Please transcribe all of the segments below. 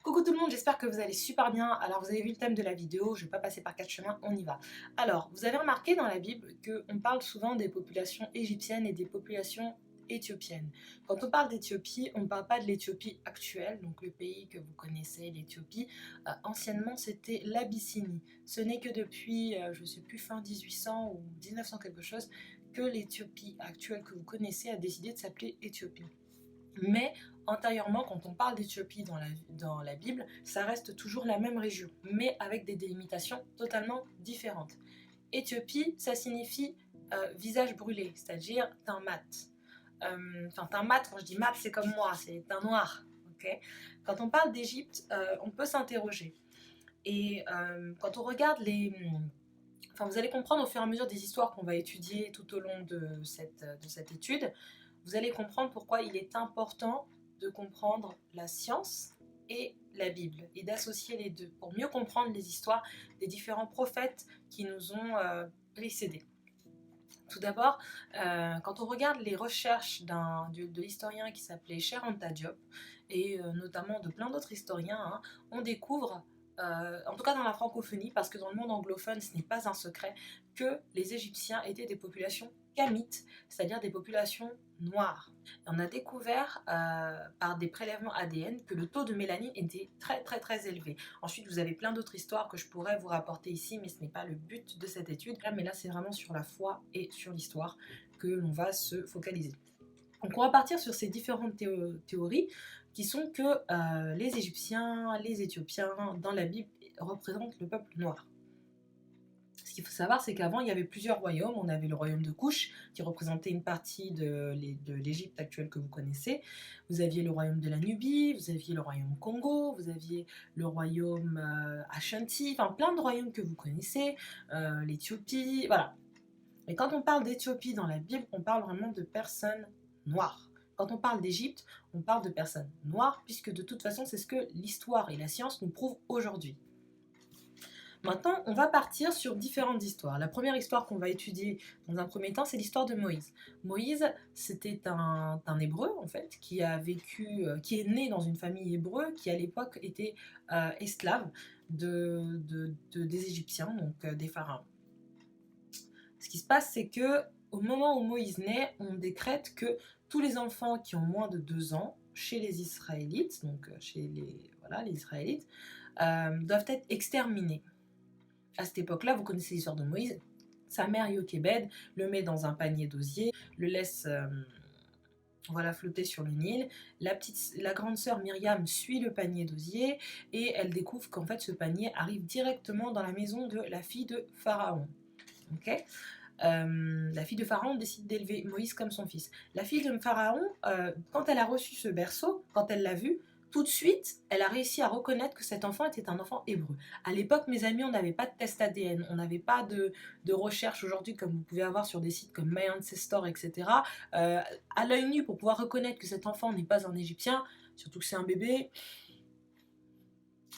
Coucou tout le monde, j'espère que vous allez super bien. Alors vous avez vu le thème de la vidéo, je ne vais pas passer par quatre chemins, on y va. Alors, vous avez remarqué dans la Bible qu'on parle souvent des populations égyptiennes et des populations éthiopiennes. Quand on parle d'Éthiopie, on ne parle pas de l'Éthiopie actuelle, donc le pays que vous connaissez, l'Éthiopie. Anciennement, c'était l'Abyssinie. Ce n'est que depuis, je ne sais plus, fin 1800 ou 1900 quelque chose, que l'Éthiopie actuelle que vous connaissez a décidé de s'appeler Éthiopie. Mais antérieurement, quand on parle d'Éthiopie dans la Bible, ça reste toujours la même région, mais avec des délimitations totalement différentes. Éthiopie, ça signifie visage brûlé, c'est-à-dire teint mat. Teint mat, quand je dis mat, c'est comme moi, c'est teint noir. Okay, quand on parle d'Égypte, on peut s'interroger. Et quand on regarde vous allez comprendre au fur et à mesure des histoires qu'on va étudier tout au long de cette étude, vous allez comprendre pourquoi il est important de comprendre la science et la Bible et d'associer les deux pour mieux comprendre les histoires des différents prophètes qui nous ont précédés. Tout d'abord, quand on regarde les recherches de l'historien qui s'appelait Cheikh Anta Diop et notamment de plein d'autres historiens, on découvre, en tout cas dans la francophonie, parce que dans le monde anglophone ce n'est pas un secret, que les Égyptiens étaient des populations kamites, c'est-à-dire des populations noires. Et on a découvert par des prélèvements ADN que le taux de mélanine était très très très élevé. Ensuite, vous avez plein d'autres histoires que je pourrais vous rapporter ici, mais ce n'est pas le but de cette étude. Mais là, c'est vraiment sur la foi et sur l'histoire que l'on va se focaliser. Donc on va partir sur ces différentes théories qui sont que les Égyptiens, les Éthiopiens, dans la Bible, représentent le peuple noir. Ce qu'il faut savoir, c'est qu'avant, il y avait plusieurs royaumes. On avait le royaume de Couch, qui représentait une partie de l'Égypte actuelle que vous connaissez. Vous aviez le royaume de la Nubie, vous aviez le royaume Congo, vous aviez le royaume Ashanti, enfin plein de royaumes que vous connaissez, l'Éthiopie, voilà. Et quand on parle d'Éthiopie dans la Bible, on parle vraiment de personnes noires. Quand on parle d'Égypte, on parle de personnes noires, puisque de toute façon, c'est ce que l'histoire et la science nous prouvent aujourd'hui. Maintenant, on va partir sur différentes histoires. La première histoire qu'on va étudier dans un premier temps, c'est l'histoire de Moïse. Moïse, c'était un hébreu, en fait, qui a vécu, qui est né dans une famille hébreu, qui à l'époque était esclave des Égyptiens, donc des pharaons. Ce qui se passe, c'est que au moment où Moïse naît, on décrète que tous les enfants qui ont moins de 2 ans, chez les Israélites, donc chez les Israélites, doivent être exterminés. À cette époque-là, vous connaissez l'histoire de Moïse, sa mère Yochébed le met dans un panier d'osier, le laisse flotter sur le Nil. La grande sœur Myriam suit le panier d'osier et elle découvre qu'en fait ce panier arrive directement dans la maison de la fille de Pharaon. Okay, la fille de Pharaon décide d'élever Moïse comme son fils. La fille de Pharaon, quand elle a reçu ce berceau, quand elle l'a vu, tout de suite, elle a réussi à reconnaître que cet enfant était un enfant hébreu. À l'époque, mes amis, on n'avait pas de test ADN, on n'avait pas de recherche aujourd'hui comme vous pouvez avoir sur des sites comme My Ancestor, etc. À l'œil nu, pour pouvoir reconnaître que cet enfant n'est pas un Égyptien, surtout que c'est un bébé.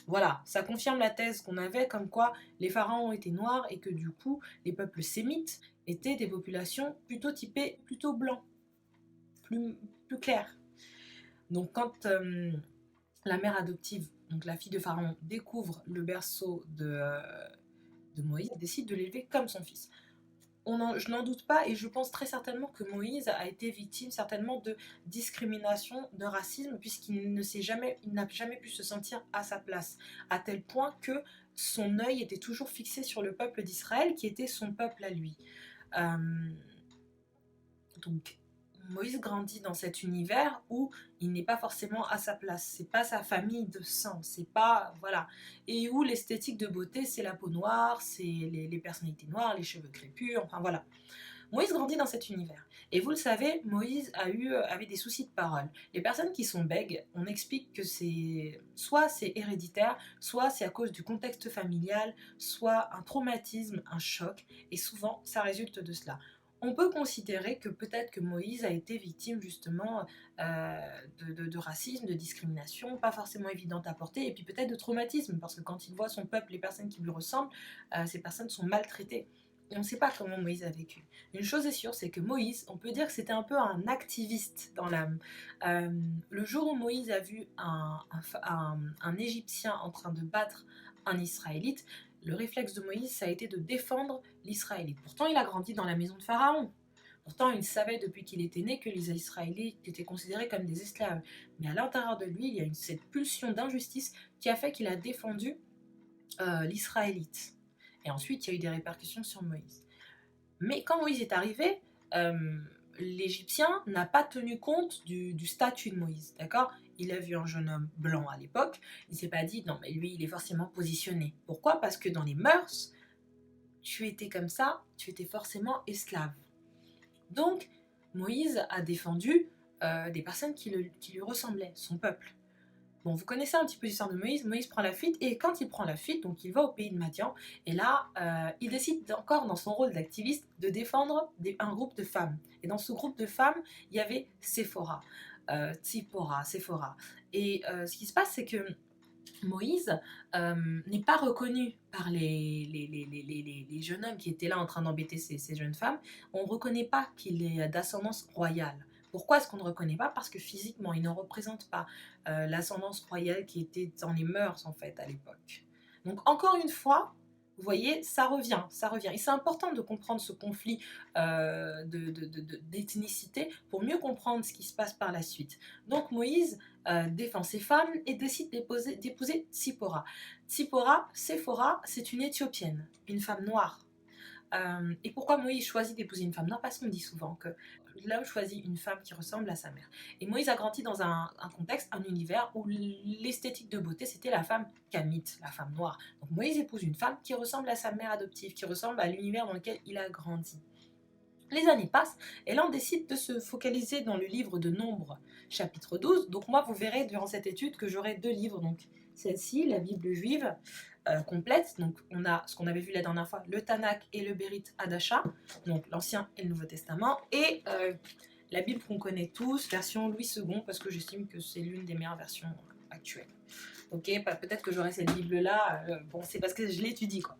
Voilà, ça confirme la thèse qu'on avait comme quoi les pharaons étaient noirs et que du coup, les peuples sémites étaient des populations plutôt typées, plutôt blancs, plus clairs. Donc quand la mère adoptive, donc la fille de Pharaon, découvre le berceau de Moïse, elle décide de l'élever comme son fils. Je n'en doute pas et je pense très certainement que Moïse a été victime certainement de discrimination, de racisme, puisqu'il n'a jamais pu se sentir à sa place, à tel point que son œil était toujours fixé sur le peuple d'Israël, qui était son peuple à lui. Donc Moïse grandit dans cet univers où il n'est pas forcément à sa place, c'est pas sa famille de sang, c'est pas, voilà, et où l'esthétique de beauté c'est la peau noire, c'est les personnalités noires, les cheveux crépus, enfin voilà. Moïse grandit dans cet univers. Et vous le savez, Moïse avait des soucis de parole. Les personnes qui sont bègues, on explique que soit c'est héréditaire, soit c'est à cause du contexte familial, soit un traumatisme, un choc, et souvent ça résulte de cela. On peut considérer que peut-être que Moïse a été victime justement de racisme, de discrimination, pas forcément évidente à porter, et puis peut-être de traumatisme, parce que quand il voit son peuple, les personnes qui lui ressemblent, ces personnes sont maltraitées. et on ne sait pas comment Moïse a vécu. Une chose est sûre, c'est que Moïse, on peut dire que c'était un peu un activiste dans l'âme. Le jour où Moïse a vu un Égyptien en train de battre un Israélite, le réflexe de Moïse, ça a été de défendre l'Israélite. Pourtant, il a grandi dans la maison de Pharaon. Pourtant, il savait depuis qu'il était né que les Israélites étaient considérés comme des esclaves. Mais à l'intérieur de lui, il y a cette pulsion d'injustice qui a fait qu'il a défendu l'Israélite. Et ensuite, il y a eu des répercussions sur Moïse. Mais quand Moïse est arrivé, l'Égyptien n'a pas tenu compte du statut de Moïse, d'accord? Il a vu un jeune homme blanc à l'époque, il ne s'est pas dit, non mais lui il est forcément positionné. Pourquoi? Parce que dans les mœurs, tu étais comme ça, tu étais forcément esclave. Donc, Moïse a défendu des personnes qui lui ressemblaient, son peuple. Bon, vous connaissez un petit peu l'histoire de Moïse. Moïse prend la fuite, et quand il prend la fuite, donc il va au pays de Madian, et là, il décide encore dans son rôle d'activiste de défendre un groupe de femmes. Et dans ce groupe de femmes, il y avait Séphora, Séphora. Et ce qui se passe, c'est que Moïse n'est pas reconnu par les jeunes hommes qui étaient là en train d'embêter ces jeunes femmes. On ne reconnaît pas qu'il est d'ascendance royale. Pourquoi est-ce qu'on ne reconnaît pas? Parce que physiquement, il ne représente pas l'ascendance royale qui était dans les mœurs, en fait, à l'époque. Donc, encore une fois, vous voyez, ça revient, ça revient. Et c'est important de comprendre ce conflit d'ethnicité pour mieux comprendre ce qui se passe par la suite. Donc, Moïse défend ses femmes et décide d'épouser Tsipora. Séphora, c'est une Éthiopienne, une femme noire. Et pourquoi Moïse choisit d'épouser une femme noire? Parce qu'on dit souvent que l'homme choisit une femme qui ressemble à sa mère. Et Moïse a grandi dans un contexte, un univers où l'esthétique de beauté, c'était la femme kamite, la femme noire. Donc Moïse épouse une femme qui ressemble à sa mère adoptive, qui ressemble à l'univers dans lequel il a grandi. Les années passent, et là on décide de se focaliser dans le livre de Nombres, chapitre 12. Donc moi, vous verrez durant cette étude que j'aurai 2 livres. Donc celle-ci, la Bible juive complète. Donc on a ce qu'on avait vu la dernière fois, le Tanakh et le Bérith Hadasha, donc l'Ancien et le Nouveau Testament, et la Bible qu'on connaît tous, version Louis II, parce que j'estime que c'est l'une des meilleures versions actuelles. Ok, peut-être que j'aurai cette Bible-là, bon, c'est parce que je l'étudie, quoi.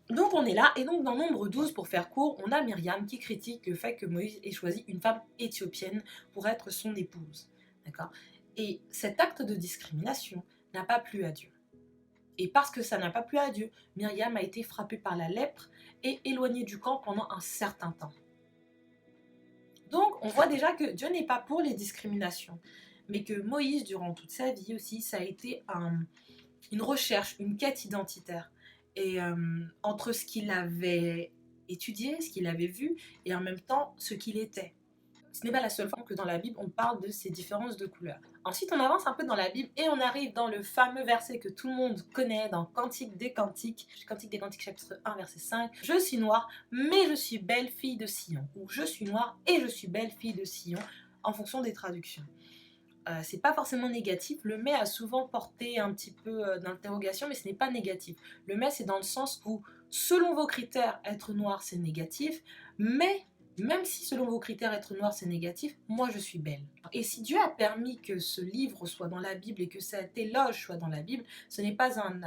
Donc on est là, et donc dans Nombre 12, pour faire court, on a Myriam qui critique le fait que Moïse ait choisi une femme éthiopienne pour être son épouse. D'accord? Et cet acte de discrimination n'a pas plu à Dieu. Et parce que ça n'a pas plu à Dieu, Myriam a été frappée par la lèpre et éloignée du camp pendant un certain temps. Donc on voit déjà que Dieu n'est pas pour les discriminations, mais que Moïse, durant toute sa vie aussi, ça a été une recherche, une quête identitaire. Et entre ce qu'il avait étudié, ce qu'il avait vu, et en même temps ce qu'il était. Ce n'est pas la seule fois que dans la Bible on parle de ces différences de couleurs. Ensuite on avance un peu dans la Bible et on arrive dans le fameux verset que tout le monde connaît dans Cantique des Cantiques chapitre 1 verset 5. Je suis noire mais je suis belle fille de Sion. Ou je suis noire et je suis belle fille de Sion, en fonction des traductions. C'est pas forcément négatif. Le mais a souvent porté un petit peu d'interrogation, mais ce n'est pas négatif. Le mais, c'est dans le sens où, selon vos critères, être noir c'est négatif, mais même si selon vos critères être noir c'est négatif, moi je suis belle. Et si Dieu a permis que ce livre soit dans la Bible et que cet éloge soit dans la Bible, ce n'est pas un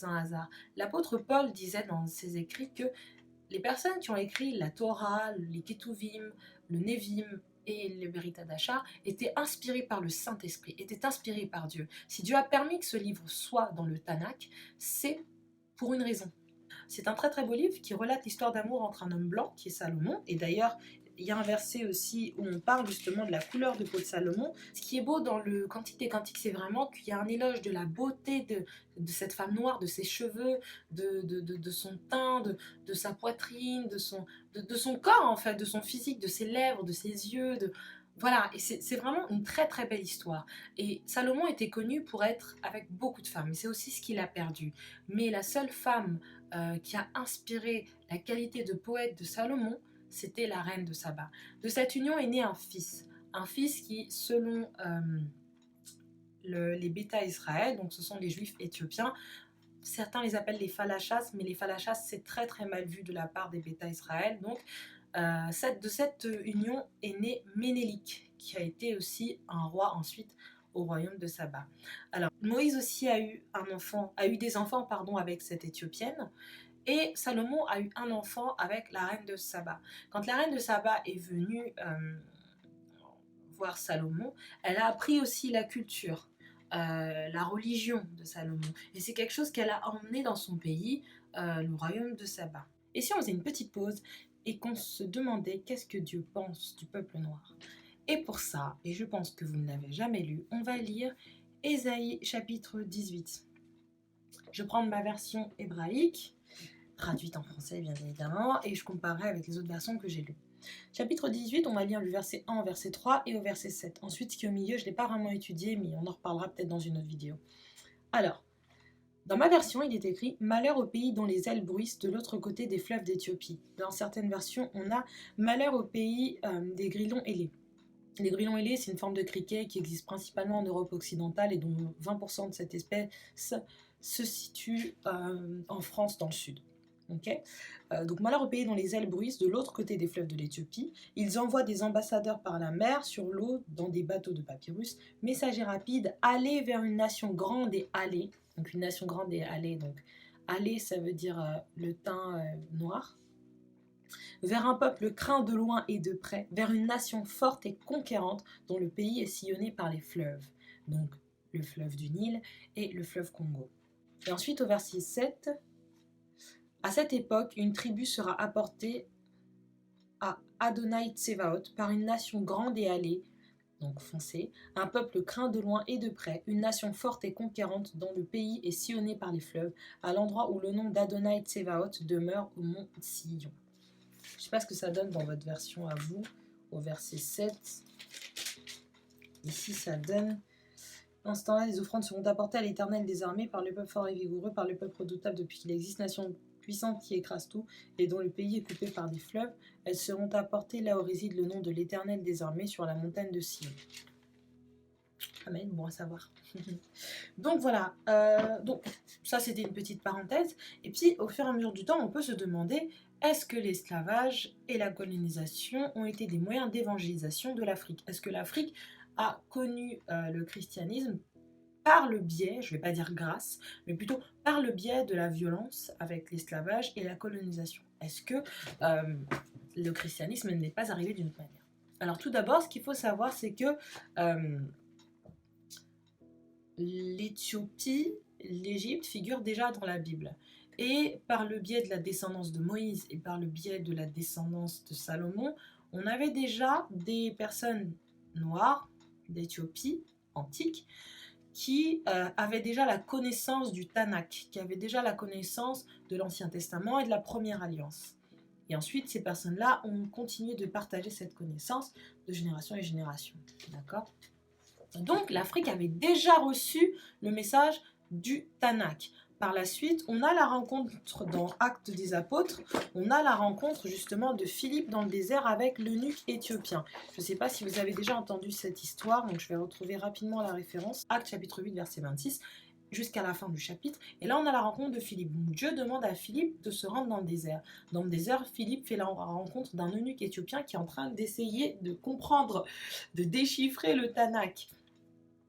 hasard. L'apôtre Paul disait dans ses écrits que les personnes qui ont écrit la Torah, les Ketuvim, le Nevim et le Bérith Hadasha étaient inspirés par le Saint-Esprit, étaient inspirés par Dieu. Si Dieu a permis que ce livre soit dans le Tanakh, c'est pour une raison. C'est un très très beau livre qui relate l'histoire d'amour entre un homme blanc, qui est Salomon, et d'ailleurs, il y a un verset aussi où on parle justement de la couleur de peau de Salomon. Ce qui est beau dans le Cantique des Cantiques, c'est vraiment qu'il y a un éloge de la beauté de cette femme noire, de ses cheveux, de son teint, de sa poitrine, de son corps en fait, de son physique, de ses lèvres, de ses yeux, voilà, et c'est vraiment une très très belle histoire. Et Salomon était connu pour être avec beaucoup de femmes, et c'est aussi ce qu'il a perdu. Mais la seule femme qui a inspiré la qualité de poète de Salomon, c'était la reine de Saba. De cette union est né un fils qui, selon les Bêta Israël, donc ce sont les juifs éthiopiens, certains les appellent les Falachas, mais les Falachas c'est très très mal vu de la part des Bêta Israël. Donc de cette union est né Ménélik, qui a été aussi un roi ensuite au royaume de Saba. Alors Moïse aussi a eu des enfants avec cette Éthiopienne. Et Salomon a eu un enfant avec la reine de Saba. Quand la reine de Saba est venue voir Salomon, elle a appris aussi la culture, la religion de Salomon. Et c'est quelque chose qu'elle a emmené dans son pays, le royaume de Saba. Et si on faisait une petite pause et qu'on se demandait qu'est-ce que Dieu pense du peuple noir? Et pour ça, et je pense que vous ne l'avez jamais lu, on va lire Ésaïe chapitre 18. Je prends ma version hébraïque, traduite en français bien évidemment, et je comparerai avec les autres versions que j'ai lues. Chapitre 18, on va lire le verset 1 au verset 3 et au verset 7. Ensuite, ce qui est au milieu, je ne l'ai pas vraiment étudié, mais on en reparlera peut-être dans une autre vidéo. Alors, dans ma version, il est écrit « Malheur au pays dont les ailes bruissent de l'autre côté des fleuves d'Éthiopie ». Dans certaines versions, on a « Malheur au pays des grillons ailés ». Les grillons ailés, c'est une forme de criquet qui existe principalement en Europe occidentale et dont 20% de cette espèce se situe en France dans le sud. Okay. Donc malheur au pays dont les ailes bruissent de l'autre côté des fleuves de l'Éthiopie. Ils envoient des ambassadeurs par la mer, sur l'eau, dans des bateaux de papyrus. Messager rapide, allez vers une nation grande et allez. Donc une nation grande et allez. Donc allez, ça veut dire le teint noir. Vers un peuple craint de loin et de près, vers une nation forte et conquérante dont le pays est sillonné par les fleuves. Donc le fleuve du Nil et le fleuve Congo. Et ensuite au verset 7... À cette époque, une tribu sera apportée à Adonai Tsevaot par une nation grande et allée, donc foncée, un peuple craint de loin et de près, une nation forte et conquérante dont le pays est sillonné par les fleuves, à l'endroit où le nom d'Adonai Tsevaot demeure au mont Sion. Je ne sais pas ce que ça donne dans votre version à vous, au verset 7. Ici, ça donne... En ce temps-là, les offrandes seront apportées à l'Éternel des armées par le peuple fort et vigoureux, par le peuple redoutable depuis qu'il existe, nation puissante qui écrase tout et dont le pays est coupé par des fleuves. Elles seront apportées là où réside le nom de l'Éternel des armées, sur la montagne de Sion. Amen, bon à savoir. Donc voilà, donc ça c'était une petite parenthèse. Et puis au fur et à mesure du temps, on peut se demander, est-ce que l'esclavage et la colonisation ont été des moyens d'évangélisation de l'Afrique? Est-ce que l'Afrique a connu le christianisme par le biais, je ne vais pas dire grâce, mais plutôt par le biais de la violence avec l'esclavage et la colonisation? Est-ce que le christianisme n'est pas arrivé d'une autre manière? Alors tout d'abord, ce qu'il faut savoir, c'est que l'Éthiopie, l'Égypte figurent déjà dans la Bible. Et par le biais de la descendance de Moïse et par le biais de la descendance de Salomon, on avait déjà des personnes noires d'Éthiopie antique qui avaient déjà la connaissance du Tanakh, qui avaient déjà la connaissance de l'Ancien Testament et de la Première Alliance. Et ensuite, ces personnes-là ont continué de partager cette connaissance de génération en génération. D'accord ? Donc, l'Afrique avait déjà reçu le message du Tanakh. Par la suite, on a la rencontre dans Actes des Apôtres, on a la rencontre justement de Philippe dans le désert avec l'eunuque éthiopien. Je ne sais pas si vous avez déjà entendu cette histoire, donc je vais retrouver rapidement la référence. Actes chapitre 8, verset 26, jusqu'à la fin du chapitre. Et là, on a la rencontre de Philippe. Donc, Dieu demande à Philippe de se rendre dans le désert. Dans le désert, Philippe fait la rencontre d'un eunuque éthiopien qui est en train d'essayer de comprendre, de déchiffrer le Tanakh.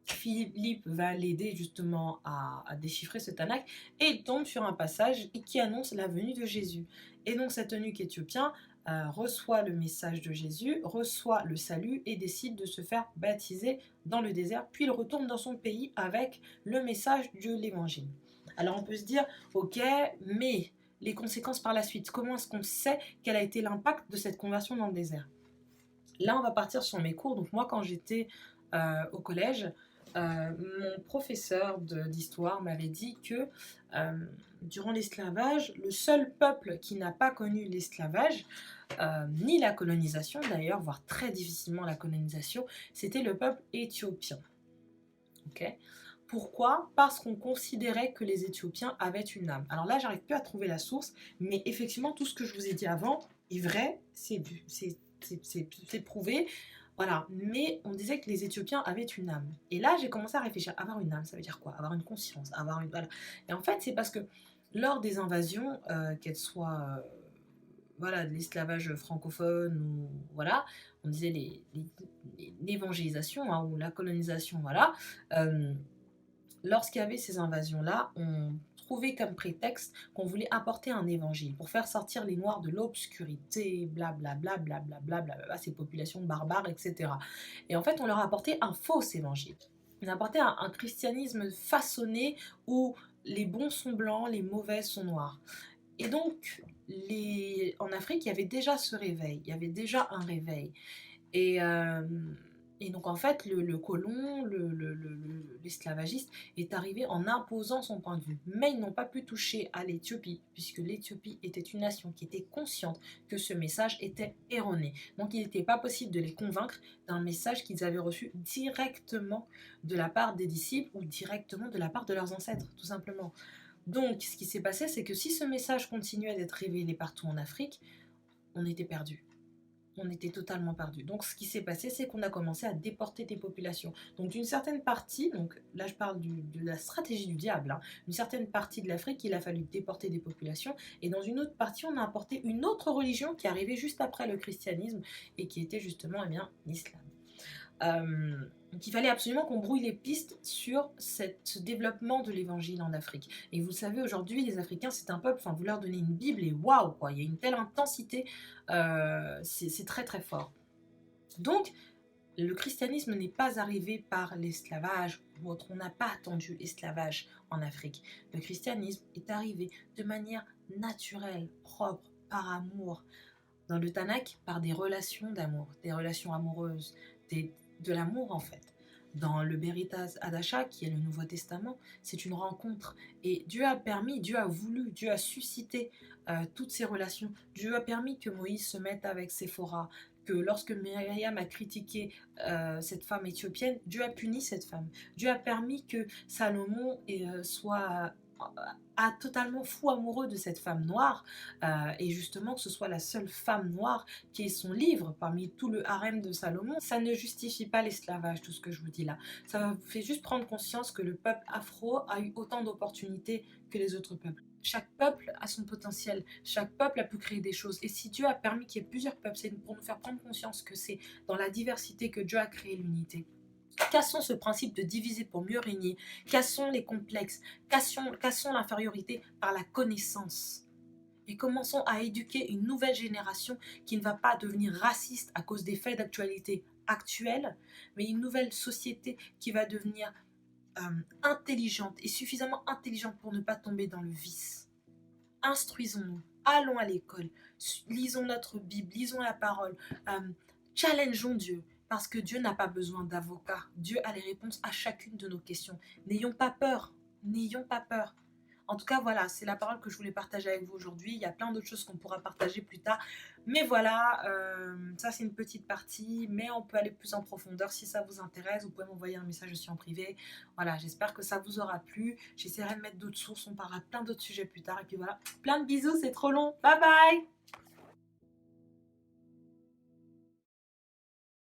Philippe va l'aider justement à déchiffrer ce Tanakh et il tombe sur un passage qui annonce la venue de Jésus. Et donc cet eunuque éthiopien reçoit le message de Jésus, reçoit le salut et décide de se faire baptiser dans le désert, puis il retourne dans son pays avec le message de l'évangile. Alors on peut se dire, ok, mais les conséquences par la suite, comment est-ce qu'on sait quel a été l'impact de cette conversion dans le désert? Là on va partir sur mes cours. Donc moi quand j'étais au collège, mon professeur d'histoire m'avait dit que durant l'esclavage, le seul peuple qui n'a pas connu l'esclavage, ni la colonisation d'ailleurs, voire très difficilement la colonisation, c'était le peuple éthiopien. Okay. Pourquoi? Parce qu'on considérait que les Éthiopiens avaient une âme. Alors là, j'arrive plus à trouver la source, mais effectivement, tout ce que je vous ai dit avant est vrai, c'est prouvé. Voilà, mais on disait que les Éthiopiens avaient une âme. Et là, j'ai commencé à réfléchir. Avoir une âme, ça veut dire quoi? Avoir une conscience, avoir une... Voilà. Et en fait, c'est parce que lors des invasions, qu'elles soient voilà, de l'esclavage francophone ou... Voilà, on disait l'évangélisation ou la colonisation, voilà. Lorsqu'il y avait ces invasions-là, on trouvé comme prétexte qu'on voulait apporter un évangile pour faire sortir les Noirs de l'obscurité, blablabla, blablabla, blablabla, ces populations barbares, etc. Et en fait, on leur a apporté un faux évangile. On a apporté un christianisme façonné où les bons sont blancs, les mauvais sont noirs. Et donc, en Afrique, il y avait déjà ce réveil, il y avait déjà un réveil. Et, euh, et donc, en fait, le colon, l'esclavagiste, est arrivé en imposant son point de vue. Mais ils n'ont pas pu toucher à l'Éthiopie, puisque l'Éthiopie était une nation qui était consciente que ce message était erroné. Donc, il n'était pas possible de les convaincre d'un message qu'ils avaient reçu directement de la part des disciples ou directement de la part de leurs ancêtres, tout simplement. Donc, ce qui s'est passé, c'est que si ce message continuait d'être révélé partout en Afrique, on était perdu. On était totalement perdu. Donc, ce qui s'est passé, c'est qu'on a commencé à déporter des populations. Donc, d'une certaine partie, donc là, je parle de la stratégie du diable, hein, une certaine partie de l'Afrique, il a fallu déporter des populations. Et dans une autre partie, on a apporté une autre religion qui arrivait juste après le christianisme et qui était justement, eh bien, l'islam. Donc il fallait absolument qu'on brouille les pistes sur ce développement de l'évangile en Afrique. Et vous savez, aujourd'hui, les Africains, c'est un peuple, enfin, vous leur donnez une Bible et waouh, quoi, il y a une telle intensité, c'est très très fort. Donc, le christianisme n'est pas arrivé par l'esclavage ou autre, on n'a pas attendu l'esclavage en Afrique. Le christianisme est arrivé de manière naturelle, propre, par amour. Dans le Tanakh, par des relations d'amour, des relations amoureuses, de l'amour en fait. Dans le Beritas Hadasha, qui est le Nouveau Testament, c'est une rencontre. Et Dieu a permis, Dieu a voulu, Dieu a suscité toutes ces relations. Dieu a permis que Moïse se mette avec Séphora, que lorsque Myriam a critiqué cette femme éthiopienne, Dieu a puni cette femme. Dieu a permis que Salomon soit totalement fou amoureux de cette femme noire et justement que ce soit la seule femme noire qui ait son livre parmi tout le harem de Salomon. Ça ne justifie pas l'esclavage, tout ce que je vous dis là. Ça fait juste prendre conscience que le peuple afro a eu autant d'opportunités que les autres peuples. Chaque peuple a son potentiel, chaque peuple a pu créer des choses. Et si Dieu a permis qu'il y ait plusieurs peuples, c'est pour nous faire prendre conscience que c'est dans la diversité que Dieu a créé l'unité. Cassons ce principe de diviser pour mieux régner, cassons les complexes, cassons l'infériorité par la connaissance. Et commençons à éduquer une nouvelle génération qui ne va pas devenir raciste à cause des faits d'actualité actuels, mais une nouvelle société qui va devenir intelligente et suffisamment intelligente pour ne pas tomber dans le vice. Instruisons-nous, allons à l'école, lisons notre Bible, lisons la parole, challengeons Dieu, parce que Dieu n'a pas besoin d'avocat. Dieu a les réponses à chacune de nos questions. N'ayons pas peur, n'ayons pas peur. En tout cas, voilà, c'est la parole que je voulais partager avec vous aujourd'hui. Il y a plein d'autres choses qu'on pourra partager plus tard. Mais voilà, ça c'est une petite partie, mais on peut aller plus en profondeur. Si ça vous intéresse, vous pouvez m'envoyer un message aussi en privé. Voilà, j'espère que ça vous aura plu. J'essaierai de mettre d'autres sources, on parlera plein d'autres sujets plus tard. Et puis voilà, plein de bisous, c'est trop long. Bye bye!